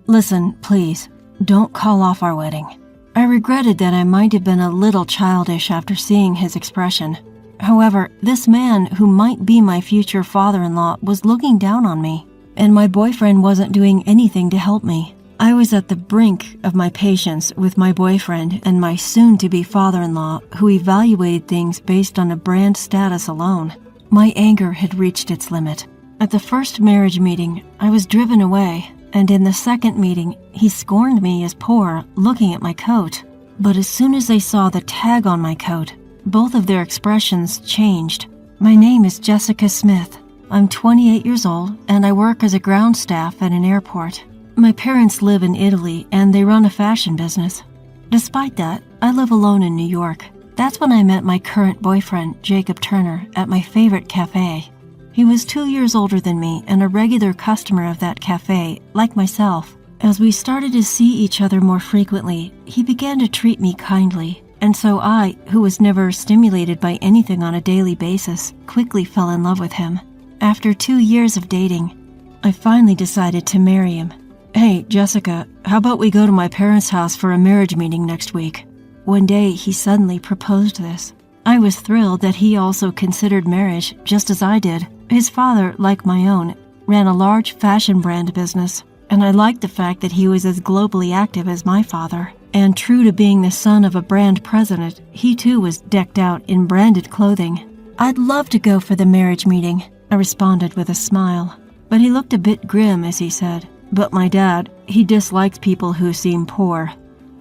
Listen, please, don't call off our wedding. I regretted that I might have been a little childish after seeing his expression. However, this man who might be my future father-in-law was looking down on me, and my boyfriend wasn't doing anything to help me. I was at the brink of my patience with my boyfriend and my soon-to-be father-in-law, who evaluated things based on a brand status alone. My anger had reached its limit. At the first marriage meeting, I was driven away, and in the second meeting, he scorned me as poor, looking at my coat. But as soon as they saw the tag on my coat, both of their expressions changed. My name is Jessica Smith. I'm 28 years old, and I work as a ground staff at an airport. My parents live in Italy, and they run a fashion business. Despite that, I live alone in New York. That's when I met my current boyfriend, Jacob Turner, at my favorite cafe. He was 2 years older than me and a regular customer of that cafe, like myself. As we started to see each other more frequently, he began to treat me kindly, and so I, who was never stimulated by anything on a daily basis, quickly fell in love with him. After 2 years of dating, I finally decided to marry him. Hey, Jessica, how about we go to my parents' house for a marriage meeting next week? One day, he suddenly proposed this. I was thrilled that he also considered marriage, just as I did. His father, like my own, ran a large fashion brand business, and I liked the fact that he was as globally active as my father. And true to being the son of a brand president, he too was decked out in branded clothing. I'd love to go for the marriage meeting, I responded with a smile. But he looked a bit grim as he said, But my dad, he dislikes people who seem poor.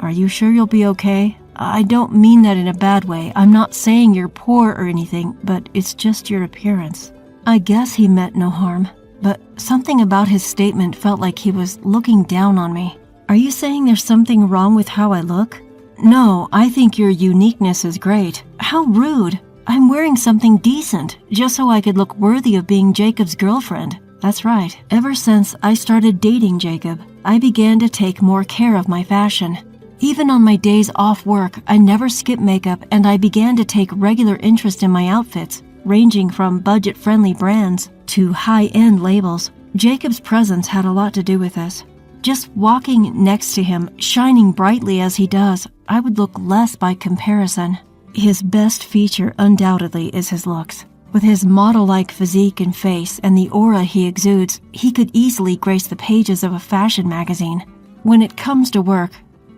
Are you sure you'll be okay? I don't mean that in a bad way. I'm not saying you're poor or anything, but it's just your appearance. I guess he meant no harm, but something about his statement felt like he was looking down on me. Are you saying there's something wrong with how I look? No, I think your uniqueness is great. How rude. I'm wearing something decent, just so I could look worthy of being Jacob's girlfriend. That's right. Ever since I started dating Jacob, I began to take more care of my fashion. Even on my days off work, I never skip makeup, and I began to take regular interest in my outfits, ranging from budget-friendly brands to high-end labels. Jacob's presence had a lot to do with this. Just walking next to him, shining brightly as he does, I would look less by comparison. His best feature undoubtedly is his looks. With his model-like physique and face and the aura he exudes, he could easily grace the pages of a fashion magazine. When it comes to work,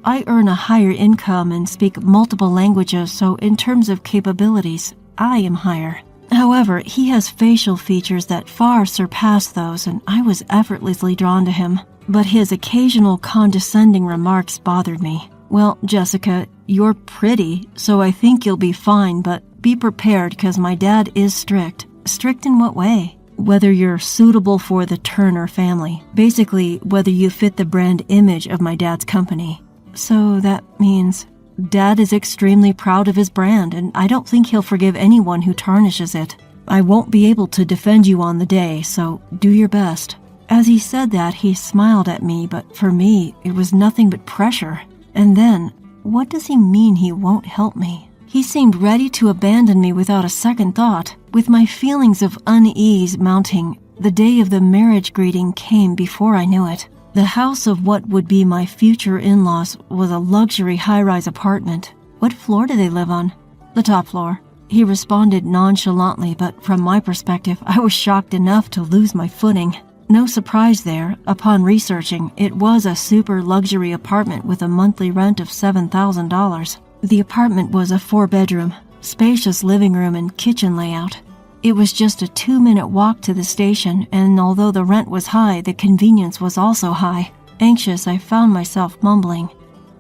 I earn a higher income and speak multiple languages, so in terms of capabilities, I am higher. However, he has facial features that far surpass those, and I was effortlessly drawn to him. But his occasional condescending remarks bothered me. Well, Jessica, you're pretty, so I think you'll be fine, but be prepared because my dad is strict. Strict in what way? Whether you're suitable for the Turner family. Basically, whether you fit the brand image of my dad's company. So that means Dad is extremely proud of his brand, and I don't think he'll forgive anyone who tarnishes it. I won't be able to defend you on the day, so do your best. As he said that, he smiled at me, but for me, it was nothing but pressure. And then, what does he mean he won't help me? He seemed ready to abandon me without a second thought. With my feelings of unease mounting, the day of the marriage greeting came before I knew it. The house of what would be my future in-laws was a luxury high-rise apartment. What floor do they live on? The top floor. He responded nonchalantly, but from my perspective, I was shocked enough to lose my footing. No surprise there. Upon researching, it was a super luxury apartment with a monthly rent of $7,000. The apartment was a 4-bedroom, spacious living room and kitchen layout. It was just a 2-minute walk to the station, and although the rent was high, the convenience was also high. Anxious, I found myself mumbling,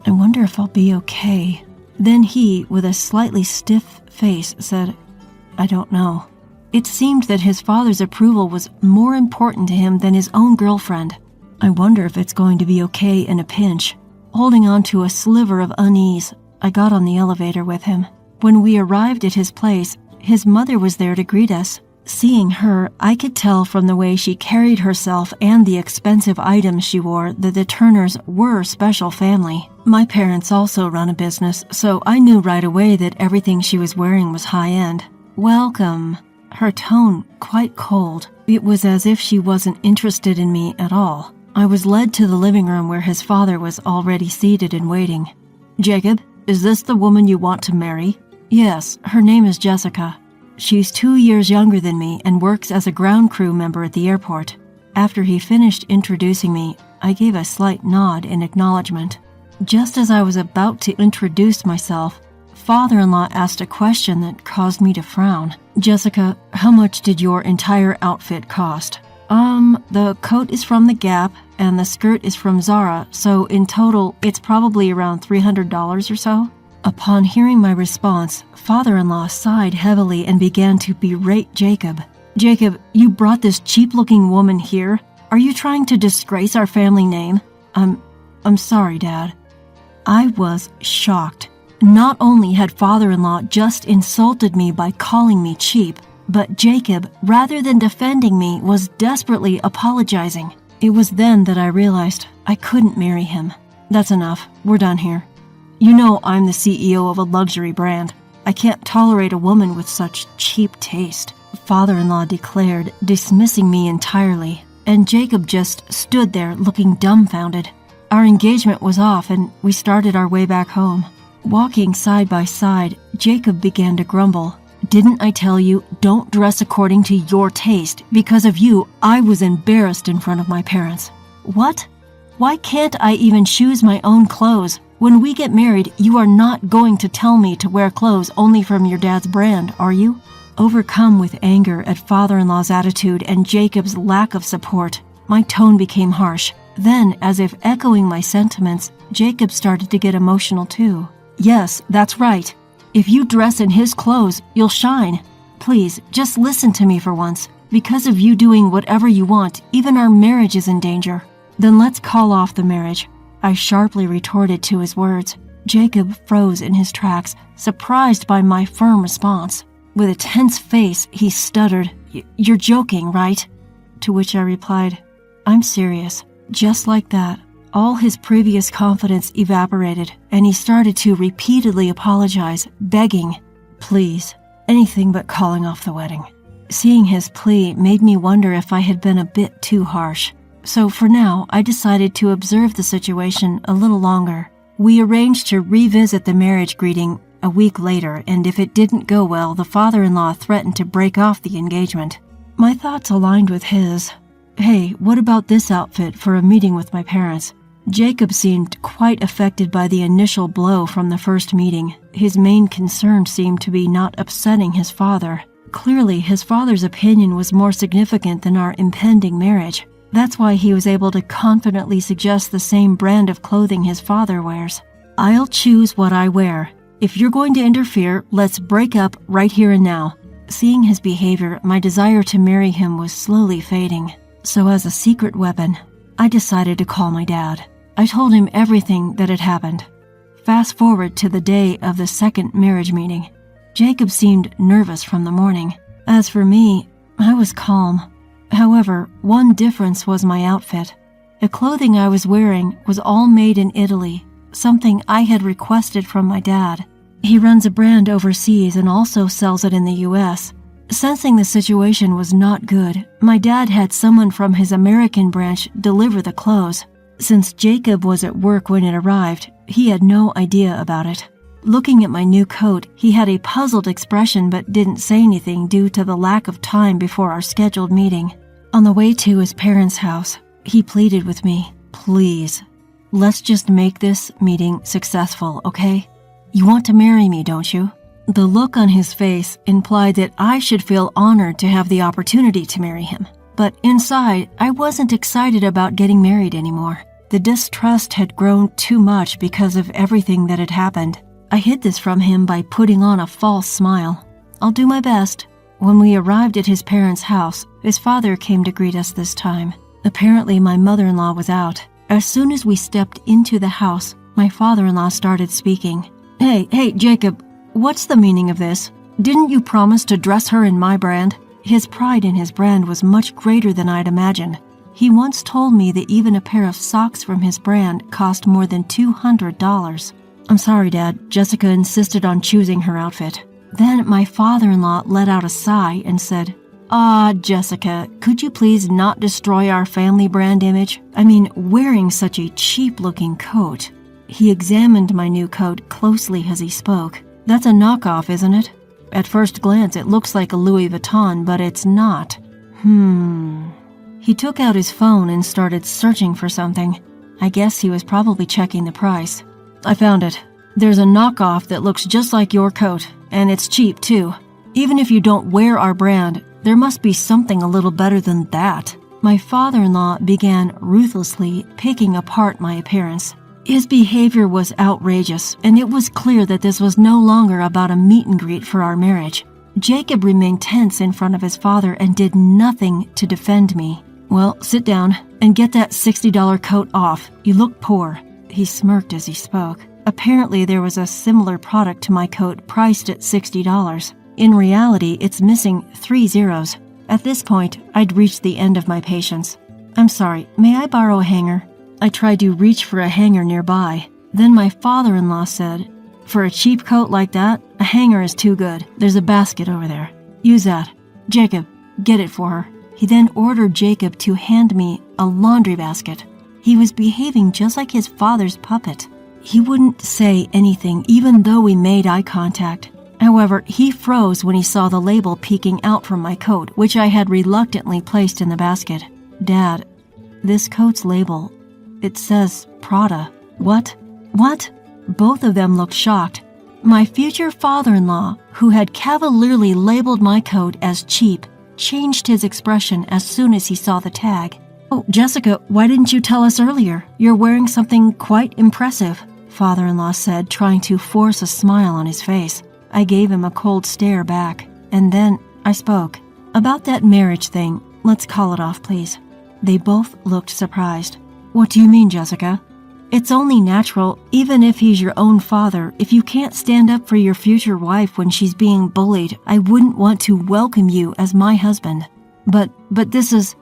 I wonder if I'll be okay. Then he, with a slightly stiff face, said, I don't know. It seemed that his father's approval was more important to him than his own girlfriend. I wonder if it's going to be okay in a pinch. Holding on to a sliver of unease, I got on the elevator with him. When we arrived at his place, his mother was there to greet us. Seeing her, I could tell from the way she carried herself and the expensive items she wore that the Turners were a special family. My parents also run a business, so I knew right away that everything she was wearing was high-end. Welcome. Her tone quite cold. It was as if she wasn't interested in me at all. I was led to the living room where his father was already seated and waiting. "Jacob, is this the woman you want to marry?" "Yes, her name is Jessica. She's 2 years younger than me and works as a ground crew member at the airport." After he finished introducing me, I gave a slight nod in acknowledgement. Just as I was about to introduce myself, father-in-law asked a question that caused me to frown. "Jessica, how much did your entire outfit cost?" The coat is from the Gap and the skirt is from Zara, so in total, it's probably around $300 or so." Upon hearing my response, father-in-law sighed heavily and began to berate Jacob. "Jacob, you brought this cheap-looking woman here? Are you trying to disgrace our family name?" I'm sorry, Dad." I was shocked. Not only had father-in-law just insulted me by calling me cheap, but Jacob, rather than defending me, was desperately apologizing. It was then that I realized I couldn't marry him. "That's enough. We're done here. You know I'm the CEO of a luxury brand. I can't tolerate a woman with such cheap taste," father-in-law declared, dismissing me entirely, and Jacob just stood there looking dumbfounded. Our engagement was off and we started our way back home. Walking side by side, Jacob began to grumble. "Didn't I tell you, don't dress according to your taste? Because of you, I was embarrassed in front of my parents." "What? Why can't I even choose my own clothes? When we get married, you are not going to tell me to wear clothes only from your dad's brand, are you?" Overcome with anger at father-in-law's attitude and Jacob's lack of support, my tone became harsh. Then, as if echoing my sentiments, Jacob started to get emotional too. "Yes, that's right. If you dress in his clothes, you'll shine. Please, just listen to me for once. Because of you doing whatever you want, even our marriage is in danger." "Then let's call off the marriage," I sharply retorted to his words. Jacob froze in his tracks, surprised by my firm response. With a tense face, he stuttered, "You're joking, right?" To which I replied, "I'm serious." Just like that, all his previous confidence evaporated, and he started to repeatedly apologize, begging, "Please, anything but calling off the wedding." Seeing his plea made me wonder if I had been a bit too harsh. So for now, I decided to observe the situation a little longer. We arranged to revisit the marriage greeting a week later, and if it didn't go well, the father-in-law threatened to break off the engagement. My thoughts aligned with his. "Hey, what about this outfit for a meeting with my parents?" Jacob seemed quite affected by the initial blow from the first meeting. His main concern seemed to be not upsetting his father. Clearly, his father's opinion was more significant than our impending marriage. That's why he was able to confidently suggest the same brand of clothing his father wears. "I'll choose what I wear. If you're going to interfere, let's break up right here and now." Seeing his behavior, my desire to marry him was slowly fading. So as a secret weapon, I decided to call my dad. I told him everything that had happened. Fast forward to the day of the second marriage meeting. Jacob seemed nervous from the morning. As for me, I was calm. However, one difference was my outfit. The clothing I was wearing was all made in Italy, something I had requested from my dad. He runs a brand overseas and also sells it in the US. Sensing the situation was not good, my dad had someone from his American branch deliver the clothes. Since Jacob was at work when it arrived, he had no idea about it. Looking at my new coat, he had a puzzled expression but didn't say anything due to the lack of time before our scheduled meeting. On the way to his parents' house, he pleaded with me, "Please, let's just make this meeting successful, okay? You want to marry me, don't you?" The look on his face implied that I should feel honored to have the opportunity to marry him. But inside, I wasn't excited about getting married anymore. The distrust had grown too much because of everything that had happened. I hid this from him by putting on a false smile. "I'll do my best." When we arrived at his parents' house, his father came to greet us this time. Apparently, my mother-in-law was out. As soon as we stepped into the house, my father-in-law started speaking. Hey, Jacob, what's the meaning of this? Didn't you promise to dress her in my brand?" His pride in his brand was much greater than I'd imagined. He once told me that even a pair of socks from his brand cost more than $200. "I'm sorry, Dad. Jessica insisted on choosing her outfit." Then my father-in-law let out a sigh and said, Ah, Jessica, could you please not destroy our family brand image? I mean, wearing such a cheap-looking coat. He examined my new coat closely as he spoke. That's a knockoff, isn't it? At first glance, it looks like a Louis Vuitton, but it's not. He took out his phone and started searching for something. I guess he was probably checking the price. I found it. There's a knockoff that looks just like your coat, and it's cheap too. Even if you don't wear our brand, there must be something a little better than that. My father-in-law began ruthlessly picking apart my appearance. His behavior was outrageous, and it was clear that this was no longer about a meet and greet for our marriage. Jacob remained tense in front of his father and did nothing to defend me. Well, sit down and get that $60 coat off. You look poor. He smirked as he spoke. Apparently, there was a similar product to my coat priced at $60. In reality, it's missing 3 zeros. At this point, I'd reached the end of my patience. I'm sorry, may I borrow a hanger? I tried to reach for a hanger nearby. Then my father-in-law said, for a cheap coat like that, a hanger is too good. There's a basket over there. Use that. Jacob, get it for her. He then ordered Jacob to hand me a laundry basket. He was behaving just like his father's puppet. He wouldn't say anything even though we made eye contact. However, he froze when he saw the label peeking out from my coat, which I had reluctantly placed in the basket. Dad, this coat's label, it says Prada. What? What? Both of them looked shocked. My future father-in-law, who had cavalierly labeled my coat as cheap, changed his expression as soon as he saw the tag. Oh, Jessica, why didn't you tell us earlier? You're wearing something quite impressive, father-in-law said, trying to force a smile on his face. I gave him a cold stare back, and then I spoke. About that marriage thing, let's call it off, please. They both looked surprised. What do you mean, Jessica? It's only natural, even if he's your own father, if you can't stand up for your future wife when she's being bullied, I wouldn't want to welcome you as my husband. But this is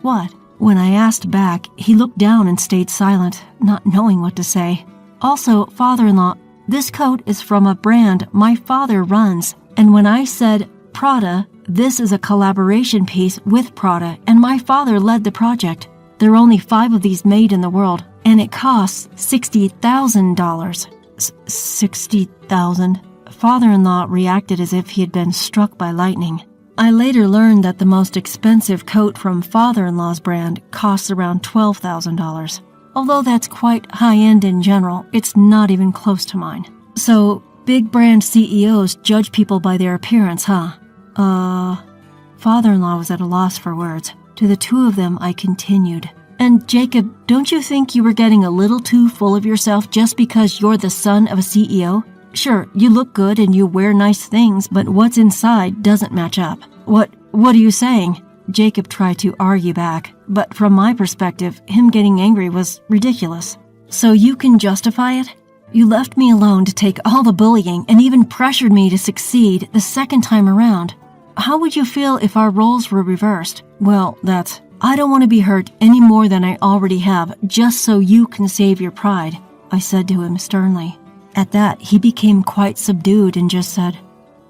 what? When I asked back, he looked down and stayed silent, not knowing what to say. Also, father-in-law, this coat is from a brand my father runs, and when I said Prada, this is a collaboration piece with Prada, and my father led the project. There are only 5 of these made in the world, and it costs $60,000. $60,000? Father-in-law reacted as if he had been struck by lightning. I later learned that the most expensive coat from father-in-law's brand costs around $12,000. Although that's quite high-end in general, it's not even close to mine. So, big brand CEOs judge people by their appearance, huh? Father-in-law was at a loss for words. To the two of them, I continued. And Jacob, don't you think you were getting a little too full of yourself just because you're the son of a CEO? Sure, you look good and you wear nice things, but what's inside doesn't match up. What are you saying? Jacob tried to argue back, but from my perspective, him getting angry was ridiculous. So you can justify it? You left me alone to take all the bullying and even pressured me to succeed the second time around. How would you feel if our roles were reversed? Well, I don't want to be hurt any more than I already have, just so you can save your pride, I said to him sternly. At that, he became quite subdued and just said,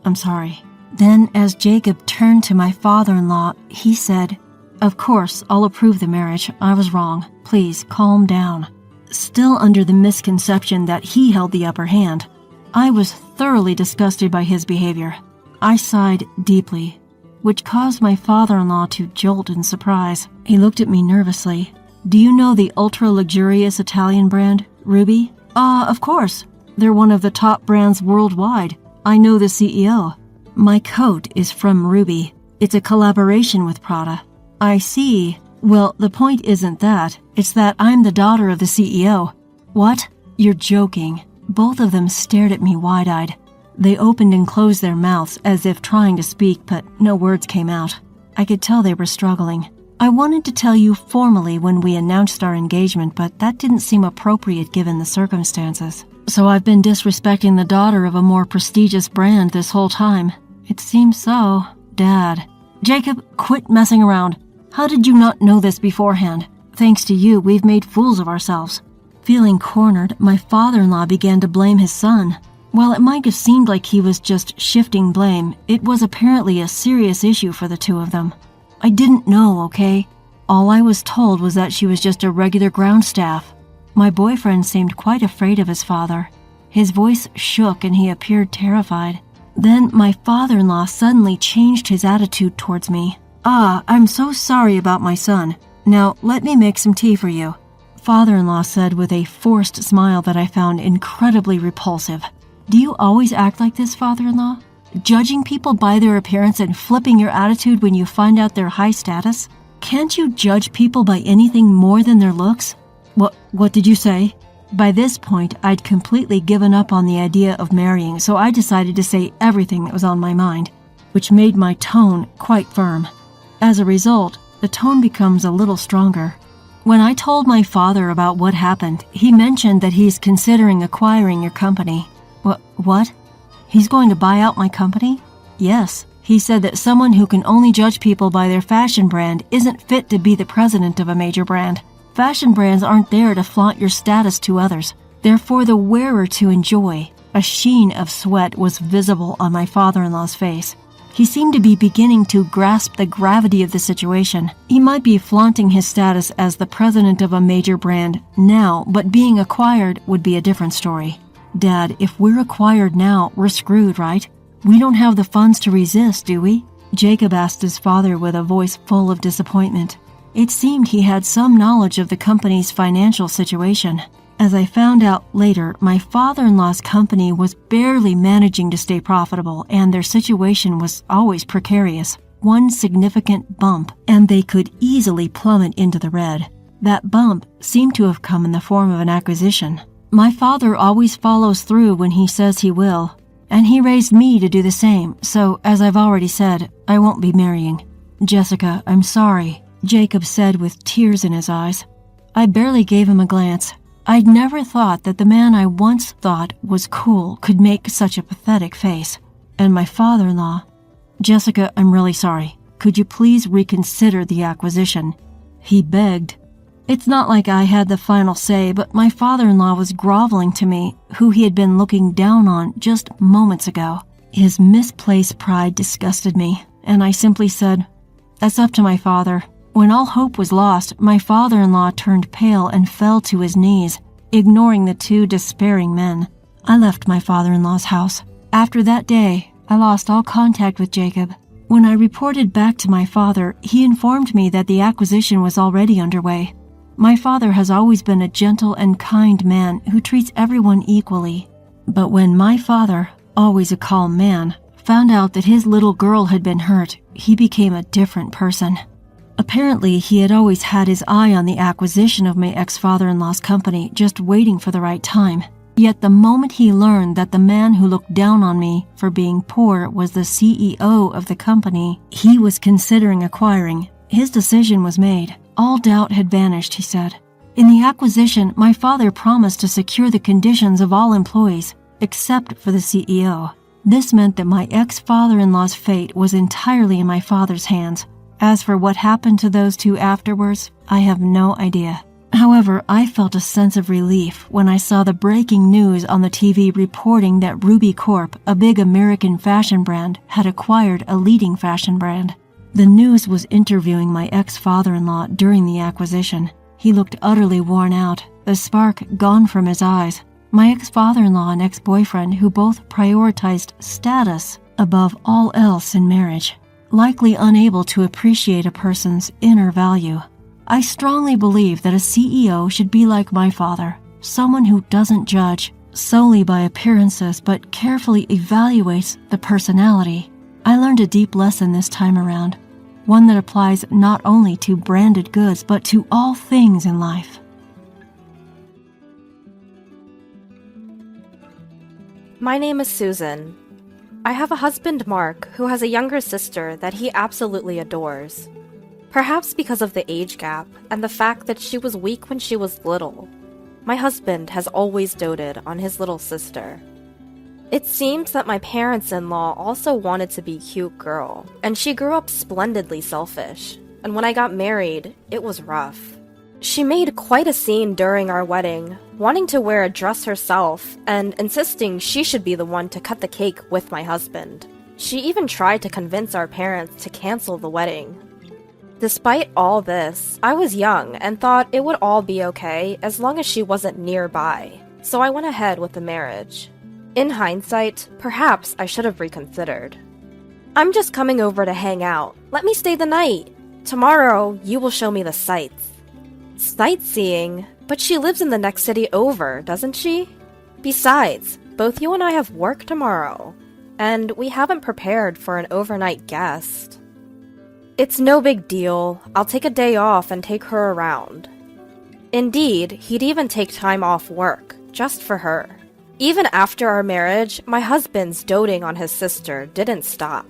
I'm sorry. Then, as Jacob turned to my father-in-law, he said, Of course, I'll approve the marriage. I was wrong. Please, calm down. Still under the misconception that he held the upper hand, I was thoroughly disgusted by his behavior. I sighed deeply, which caused my father-in-law to jolt in surprise. He looked at me nervously. Do you know the ultra-luxurious Italian brand, Ruby? Of course. They're one of the top brands worldwide. I know the CEO. My coat is from Ruby. It's a collaboration with Prada. I see. Well, the point isn't that. It's that I'm the daughter of the CEO. What? You're joking. Both of them stared at me wide-eyed. They opened and closed their mouths as if trying to speak, but no words came out. I could tell they were struggling. I wanted to tell you formally when we announced our engagement, but that didn't seem appropriate given the circumstances. So I've been disrespecting the daughter of a more prestigious brand this whole time. It seems so, Dad. Jacob, quit messing around. How did you not know this beforehand? Thanks to you, we've made fools of ourselves. Feeling cornered, my father-in-law began to blame his son. While it might have seemed like he was just shifting blame, it was apparently a serious issue for the two of them. I didn't know, okay? All I was told was that she was just a regular ground staff. My boyfriend seemed quite afraid of his father. His voice shook and he appeared terrified. Then my father-in-law suddenly changed his attitude towards me. I'm so sorry about my son. Now, let me make some tea for you," father-in-law said with a forced smile that I found incredibly repulsive. "Do you always act like this, father-in-law? Judging people by their appearance and flipping your attitude when you find out their high status? Can't you judge people by anything more than their looks?" What did you say?" By this point, I'd completely given up on the idea of marrying, so I decided to say everything that was on my mind, which made my tone quite firm. As a result, the tone becomes a little stronger. When I told my father about what happened, he mentioned that he's considering acquiring your company. What? He's going to buy out my company? Yes. He said that someone who can only judge people by their fashion brand isn't fit to be the president of a major brand. Fashion brands aren't there to flaunt your status to others. They're for the wearer to enjoy. A sheen of sweat was visible on my father-in-law's face. He seemed to be beginning to grasp the gravity of the situation. He might be flaunting his status as the president of a major brand now, but being acquired would be a different story. "Dad, if we're acquired now, we're screwed, right? We don't have the funds to resist, do we?" Jacob asked his father with a voice full of disappointment. It seemed he had some knowledge of the company's financial situation. As I found out later, my father-in-law's company was barely managing to stay profitable, and their situation was always precarious. One significant bump, and they could easily plummet into the red. That bump seemed to have come in the form of an acquisition. My father always follows through when he says he will, and he raised me to do the same, so as I've already said, I won't be marrying. "Jessica, I'm sorry," Jacob said with tears in his eyes. I barely gave him a glance. I'd never thought that the man I once thought was cool could make such a pathetic face. And my father-in-law, "Jessica, I'm really sorry. Could you please reconsider the acquisition?" he begged. It's not like I had the final say, but my father-in-law was groveling to me, who he had been looking down on just moments ago. His misplaced pride disgusted me, and I simply said, "That's up to my father." When all hope was lost, my father-in-law turned pale and fell to his knees, ignoring the two despairing men. I left my father-in-law's house. After that day, I lost all contact with Jacob. When I reported back to my father, he informed me that the acquisition was already underway. My father has always been a gentle and kind man who treats everyone equally. But when my father, always a calm man, found out that his little girl had been hurt, he became a different person. Apparently, he had always had his eye on the acquisition of my ex-father-in-law's company, just waiting for the right time. Yet the moment he learned that the man who looked down on me for being poor was the CEO of the company he was considering acquiring, his decision was made. All doubt had vanished, he said. In the acquisition, my father promised to secure the conditions of all employees, except for the CEO. This meant that my ex-father-in-law's fate was entirely in my father's hands. As for what happened to those two afterwards, I have no idea. However, I felt a sense of relief when I saw the breaking news on the TV reporting that Ruby Corp, a big American fashion brand, had acquired a leading fashion brand. The news was interviewing my ex-father-in-law during the acquisition. He looked utterly worn out, the spark gone from his eyes. My ex-father-in-law and ex-boyfriend, who both prioritized status above all else in marriage, likely unable to appreciate a person's inner value. I strongly believe that a CEO should be like my father, someone who doesn't judge solely by appearances but carefully evaluates the personality. I learned a deep lesson this time around, one that applies not only to branded goods but to all things in life. My name is Susan. I have a husband, Mark, who has a younger sister that he absolutely adores. Perhaps because of the age gap and the fact that she was weak when she was little, my husband has always doted on his little sister. It seems that my parents-in-law also wanted to be a cute girl, and she grew up splendidly selfish, and when I got married, it was rough. She made quite a scene during our wedding, wanting to wear a dress herself and insisting she should be the one to cut the cake with my husband. She even tried to convince our parents to cancel the wedding. Despite all this, I was young and thought it would all be okay as long as she wasn't nearby, so I went ahead with the marriage. In hindsight, perhaps I should have reconsidered. I'm just coming over to hang out. Let me stay the night. Tomorrow, you will show me the sights. Sightseeing? But she lives in the next city over, doesn't she? Besides, both you and I have work tomorrow, and we haven't prepared for an overnight guest. It's no big deal. I'll take a day off and take her around. Indeed, he'd even take time off work, just for her. Even after our marriage, my husband's doting on his sister didn't stop.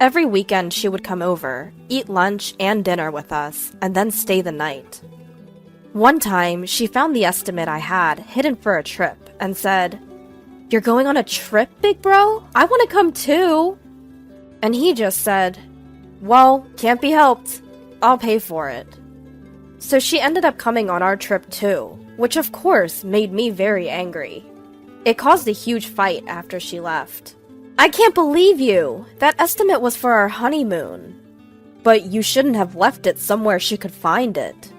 Every weekend she would come over, eat lunch and dinner with us, and then stay the night. One time, she found the estimate I had hidden for a trip and said, "You're going on a trip, big bro? I want to come too." And he just said, "Well, can't be helped. I'll pay for it." So she ended up coming on our trip too, which of course made me very angry. It caused a huge fight after she left. "I can't believe you! That estimate was for our honeymoon. But you shouldn't have left it somewhere she could find it.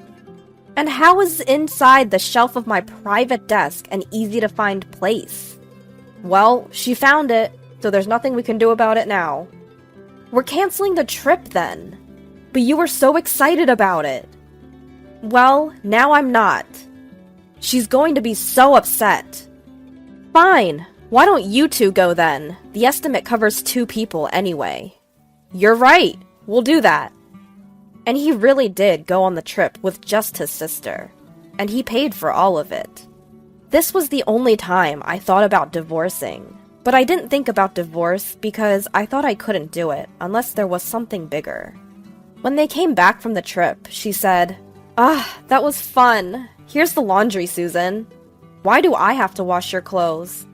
And how is it inside the shelf of my private desk an easy-to-find place?" "Well, she found it, so there's nothing we can do about it now." "We're canceling the trip then." "But you were so excited about it." "Well, now I'm not." "She's going to be so upset." "Fine, why don't you two go then? The estimate covers 2 people anyway." "You're right, we'll do that." And he really did go on the trip with just his sister, and he paid for all of it. This was the only time I thought about divorcing, but I didn't think about divorce because I thought I couldn't do it unless there was something bigger. When they came back from the trip, she said, "That was fun. Here's the laundry, Susan. Why do I have to wash your clothes?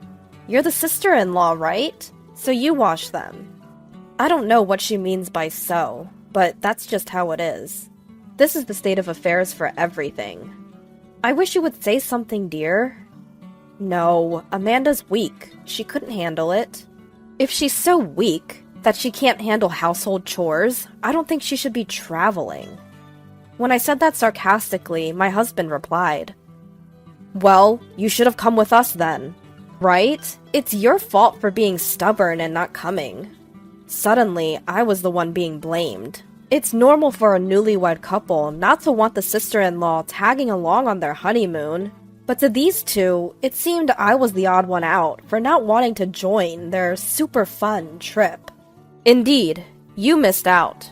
You're the sister-in-law, right? So you wash them." I don't know what she means by so, but that's just how it is. This is the state of affairs for everything. "I wish you would say something, dear." "No, Amanda's weak. She couldn't handle it." If she's so weak that she can't handle household chores, I don't think she should be traveling. When I said that sarcastically, my husband replied, "Well, you should have come with us then, right? It's your fault for being stubborn and not coming." Suddenly, I was the one being blamed. It's normal for a newlywed couple not to want the sister-in-law tagging along on their honeymoon, but to these two, it seemed I was the odd one out for not wanting to join their super fun trip. Indeed, you missed out.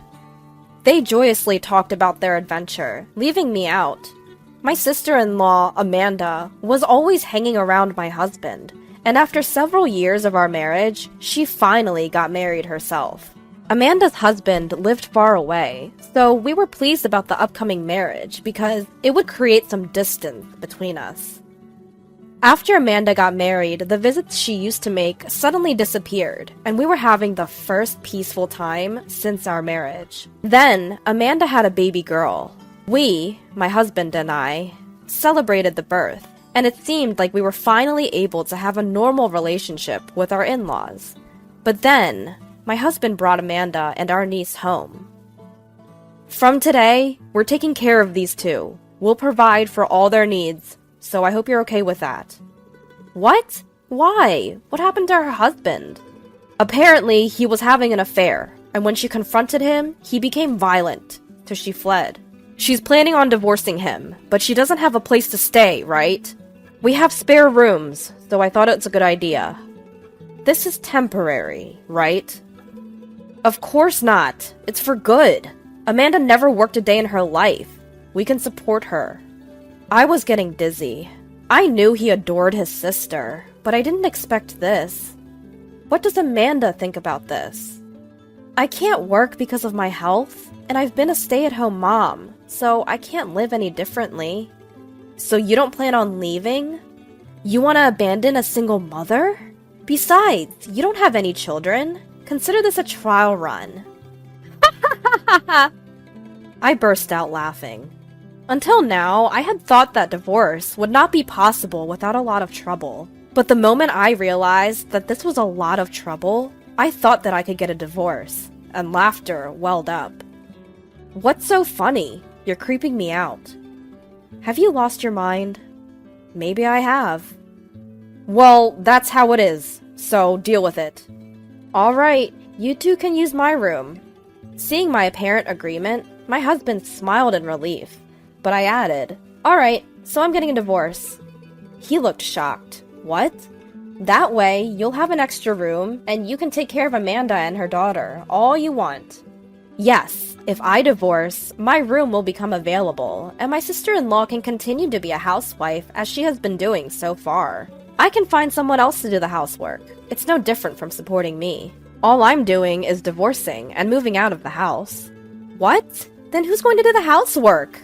They joyously talked about their adventure, leaving me out. My sister-in-law, Amanda, was always hanging around my husband, and after several years of our marriage, she finally got married herself. Amanda's husband lived far away, so we were pleased about the upcoming marriage because it would create some distance between us. After Amanda got married, the visits she used to make suddenly disappeared, and we were having the first peaceful time since our marriage. Then, Amanda had a baby girl. We, my husband and I, celebrated the birth, and it seemed like we were finally able to have a normal relationship with our in-laws. But then, my husband brought Amanda and our niece home. "From today, we're taking care of these two. We'll provide for all their needs, so I hope you're okay with that." "What? Why? What happened to her husband?" "Apparently, he was having an affair, and when she confronted him, he became violent, so she fled. She's planning on divorcing him, but she doesn't have a place to stay, right? We have spare rooms, so I thought it's a good idea." "This is temporary, right?" "Of course not. It's for good. Amanda never worked a day in her life. We can support her." I was getting dizzy. I knew he adored his sister, but I didn't expect this. What does Amanda think about this? "I can't work because of my health, and I've been a stay-at-home mom, so I can't live any differently." "So you don't plan on leaving? You want to abandon a single mother? Besides, you don't have any children. Consider this a trial run." I burst out laughing. Until now, I had thought that divorce would not be possible without a lot of trouble. But the moment I realized that this was a lot of trouble, I thought that I could get a divorce, and laughter welled up. What's so funny? You're creeping me out. Have you lost your mind? Maybe I have. Well, that's how it is, so deal with it. Alright, you two can use my room. Seeing my apparent agreement, my husband smiled in relief, but I added, alright, so I'm getting a divorce. He looked shocked. What? That way, you'll have an extra room, and you can take care of Amanda and her daughter all you want. Yes, if I divorce, my room will become available, and my sister-in-law can continue to be a housewife as she has been doing so far. I can find someone else to do the housework. It's no different from supporting me. All I'm doing is divorcing and moving out of the house. What? Then who's going to do the housework?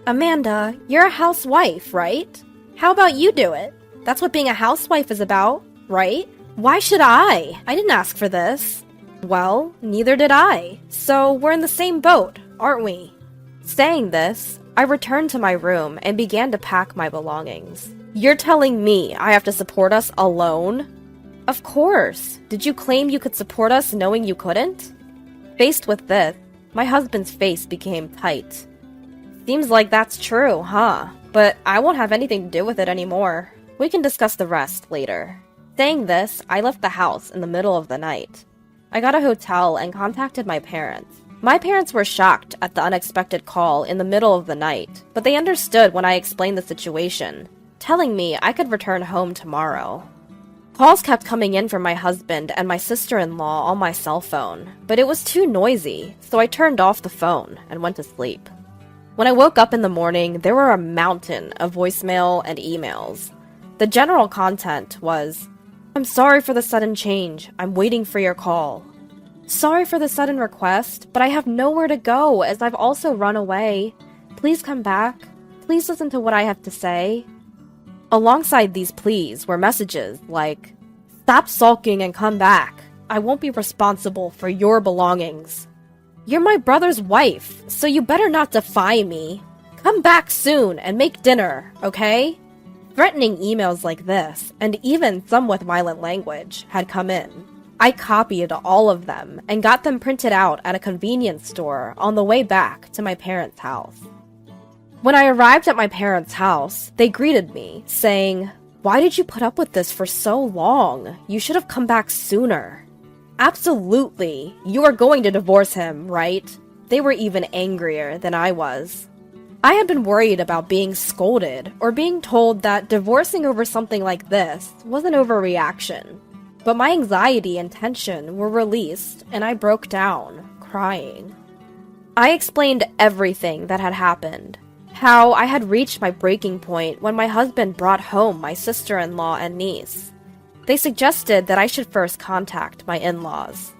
Amanda, you're a housewife, right? How about you do it? That's what being a housewife is about, right? Why should I? I didn't ask for this. Well, neither did I. So we're in the same boat, aren't we? Saying this, I returned to my room and began to pack my belongings. You're telling me I have to support us alone? Of course. Did you claim you could support us knowing you couldn't? Faced with this, my husband's face became tight. Seems like that's true, huh? But I won't have anything to do with it anymore. We can discuss the rest later. Saying this, I left the house in the middle of the night. I got a hotel and contacted my parents. My parents were shocked at the unexpected call in the middle of the night, but they understood when I explained the situation, telling me I could return home tomorrow. Calls kept coming in from my husband and my sister-in-law on my cell phone, but it was too noisy, so I turned off the phone and went to sleep. When I woke up in the morning, there were a mountain of voicemail and emails. The general content was, I'm sorry for the sudden change. I'm waiting for your call. Sorry for the sudden request, but I have nowhere to go as I've also run away. Please come back. Please listen to what I have to say. Alongside these pleas were messages like, stop sulking and come back. I won't be responsible for your belongings. You're my brother's wife, so you better not defy me. Come back soon and make dinner, okay? Threatening emails like this, and even some with violent language, had come in. I copied all of them and got them printed out at a convenience store on the way back to my parents' house. When I arrived at my parents' house, they greeted me, saying, why did you put up with this for so long? You should have come back sooner. Absolutely. You are going to divorce him, right? They were even angrier than I was. I had been worried about being scolded or being told that divorcing over something like this was an overreaction. But my anxiety and tension were released and I broke down, crying. I explained everything that had happened. How I had reached my breaking point when my husband brought home my sister-in-law and niece. They suggested that I should first contact my in-laws.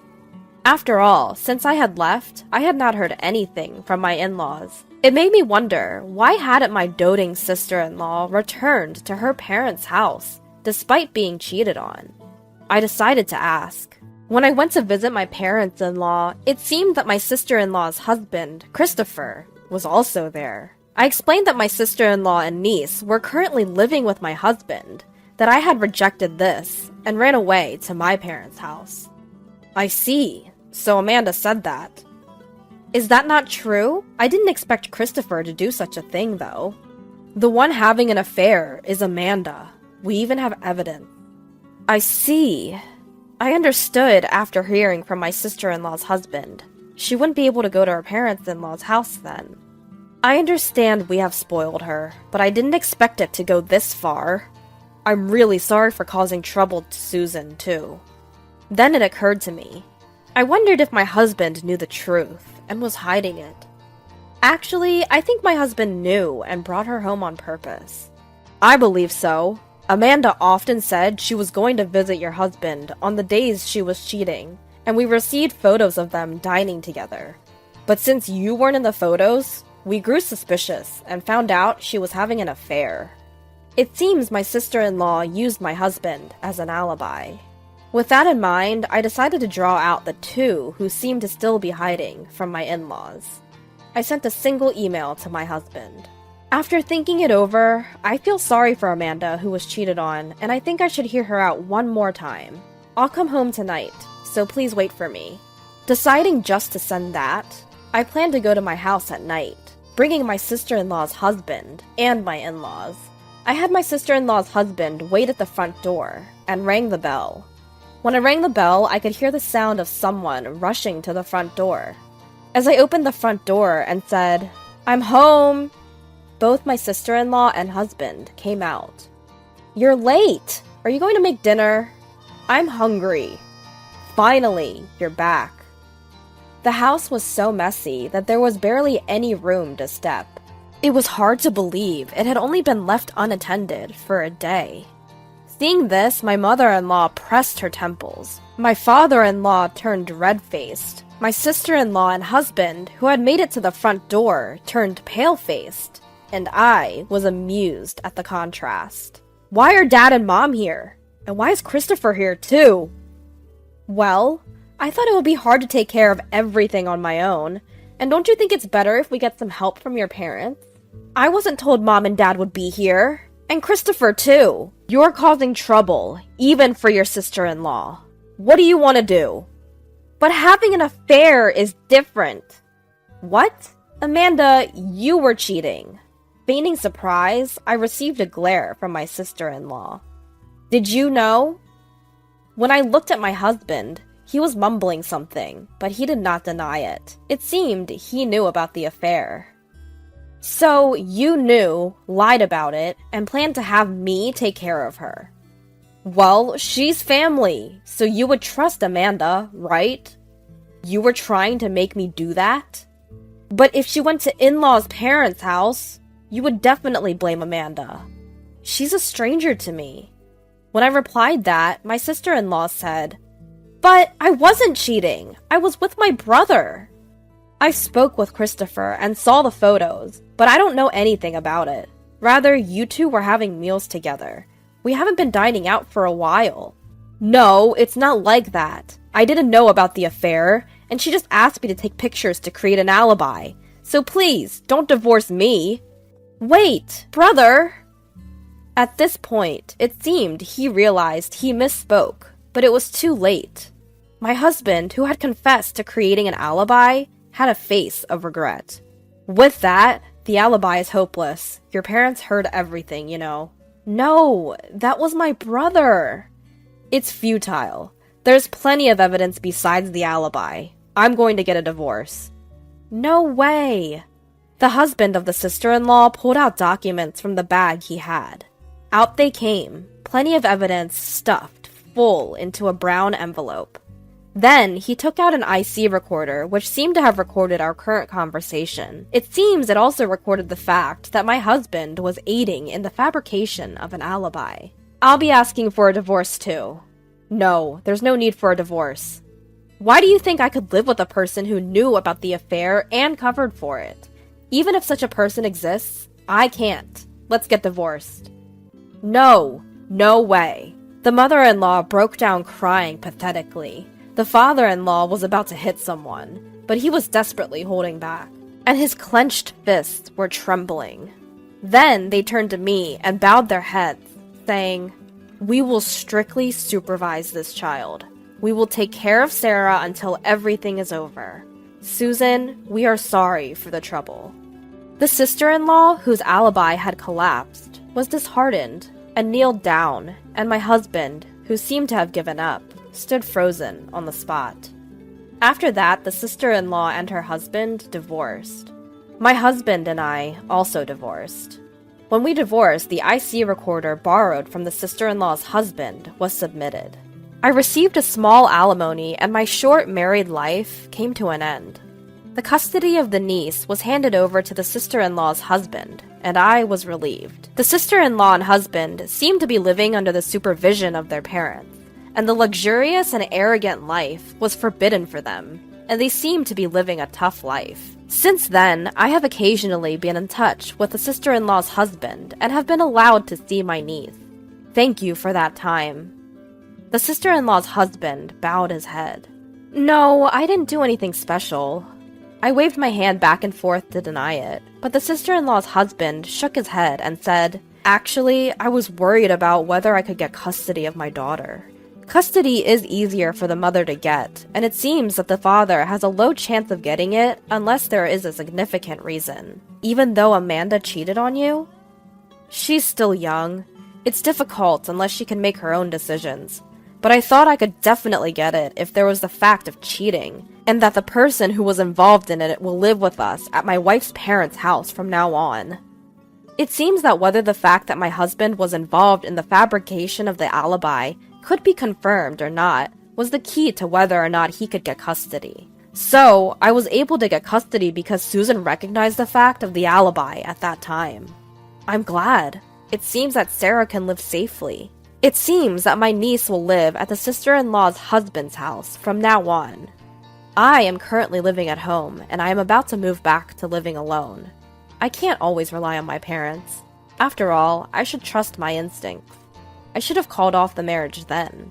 After all, since I had left, I had not heard anything from my in-laws. It made me wonder, why hadn't my doting sister-in-law returned to her parents' house, despite being cheated on? I decided to ask. When I went to visit my parents-in-law, it seemed that my sister-in-law's husband, Christopher, was also there. I explained that my sister-in-law and niece were currently living with my husband, that I had rejected this, and ran away to my parents' house. I see. So Amanda said that. Is that not true? I didn't expect Christopher to do such a thing, though. The one having an affair is Amanda. We even have evidence. I see. I understood after hearing from my sister-in-law's husband. She wouldn't be able to go to her parents-in-law's house then. I understand we have spoiled her, but I didn't expect it to go this far. I'm really sorry for causing trouble to Susan, too. Then it occurred to me. I wondered if my husband knew the truth and was hiding it. Actually, I think my husband knew and brought her home on purpose. I believe so. Amanda often said she was going to visit your husband on the days she was cheating, and we received photos of them dining together. But since you weren't in the photos, we grew suspicious and found out she was having an affair. It seems my sister-in-law used my husband as an alibi. With that in mind, I decided to draw out the two who seemed to still be hiding from my in-laws. I sent a single email to my husband. After thinking it over, I feel sorry for Amanda who was cheated on, and I think I should hear her out one more time. I'll come home tonight, so please wait for me. Deciding just to send that, I plan to go to my house at night, bringing my sister-in-law's husband and my in-laws. I had my sister-in-law's husband wait at the front door and rang the bell. When I rang the bell, I could hear the sound of someone rushing to the front door. As I opened the front door and said, "I'm home," both my sister-in-law and husband came out. "You're late. Are you going to make dinner?" "I'm hungry." "Finally, you're back." The house was so messy that there was barely any room to step. It was hard to believe it had only been left unattended for a day. Seeing this, my mother-in-law pressed her temples. My father-in-law turned red-faced. My sister-in-law and husband, who had made it to the front door, turned pale-faced. And I was amused at the contrast. "Why are Dad and Mom here? And why is Christopher here too?" "Well, I thought it would be hard to take care of everything on my own. And don't you think it's better if we get some help from your parents? I wasn't told Mom and Dad would be here. And Christopher too. You're causing trouble, even for your sister-in-law. What do you want to do?" "But having an affair is different." "What? Amanda, you were cheating." Feigning surprise, I received a glare from my sister-in-law. "Did you know?" When I looked at my husband, he was mumbling something, but he did not deny it. It seemed he knew about the affair. "So you knew, lied about it, and planned to have me take care of her." "Well, she's family, so you would trust Amanda, right? You were trying to make me do that? But if she went to in-laws' parents' house, you would definitely blame Amanda. She's a stranger to me." When I replied that, my sister-in-law said, "But I wasn't cheating. I was with my brother." I spoke with Christopher and saw the photos, but I don't know anything about it. Rather, you two were having meals together. We haven't been dining out for a while. "No, it's not like that. I didn't know about the affair, and she just asked me to take pictures to create an alibi. So please, don't divorce me." "Wait, brother!" At this point, it seemed he realized he misspoke, but it was too late. My husband, who had confessed to creating an alibi, had a face of regret. "With that, the alibi is hopeless. Your parents heard everything, you know." "No, that was my brother." "It's futile. There's plenty of evidence besides the alibi. I'm going to get a divorce." "No way." The husband of the sister-in-law pulled out documents from the bag he had. Out they came, plenty of evidence stuffed full into a brown envelope. Then he took out an IC recorder, which seemed to have recorded our current conversation. It seems it also recorded the fact that my husband was aiding in the fabrication of an alibi. "I'll be asking for a divorce too." "No, there's no need for a divorce." "Why do you think I could live with a person who knew about the affair and covered for it? Even if such a person exists, I can't. Let's get divorced." "No, no way." The mother-in-law broke down crying pathetically. The father-in-law was about to hit someone, but he was desperately holding back, and his clenched fists were trembling. Then they turned to me and bowed their heads, saying, "We will strictly supervise this child. We will take care of Sarah until everything is over. Susan, we are sorry for the trouble." The sister-in-law, whose alibi had collapsed, was disheartened and kneeled down, and my husband, who seemed to have given up, stood frozen on the spot. After that, the sister-in-law and her husband divorced. My husband and I also divorced. When we divorced, the IC recorder borrowed from the sister-in-law's husband was submitted. I received a small alimony, and my short married life came to an end. The custody of the niece was handed over to the sister-in-law's husband, and I was relieved. The sister-in-law and husband seemed to be living under the supervision of their parents, and the luxurious and arrogant life was forbidden for them, and they seemed to be living a tough life. Since then, I have occasionally been in touch with the sister-in-law's husband and have been allowed to see my niece. Thank you for that time. The sister-in-law's husband bowed his head. No, I didn't do anything special. I waved my hand back and forth to deny it, but the sister-in-law's husband shook his head and said, "Actually, I was worried about whether I could get custody of my daughter. Custody is easier for the mother to get, and it seems that the father has a low chance of getting it unless there is a significant reason. Even though Amanda cheated on you? She's still young. It's difficult unless she can make her own decisions. But I thought I could definitely get it if there was the fact of cheating, and that the person who was involved in it will live with us at my wife's parents' house from now on." It seems that whether the fact that my husband was involved in the fabrication of the alibi could be confirmed or not was the key to whether or not he could get custody. So, I was able to get custody because Susan recognized the fact of the alibi at that time. I'm glad. It seems that Sarah can live safely. It seems that my niece will live at the sister-in-law's husband's house from now on. I am currently living at home, and I am about to move back to living alone. I can't always rely on my parents. After all, I should trust my instincts. I should have called off the marriage then.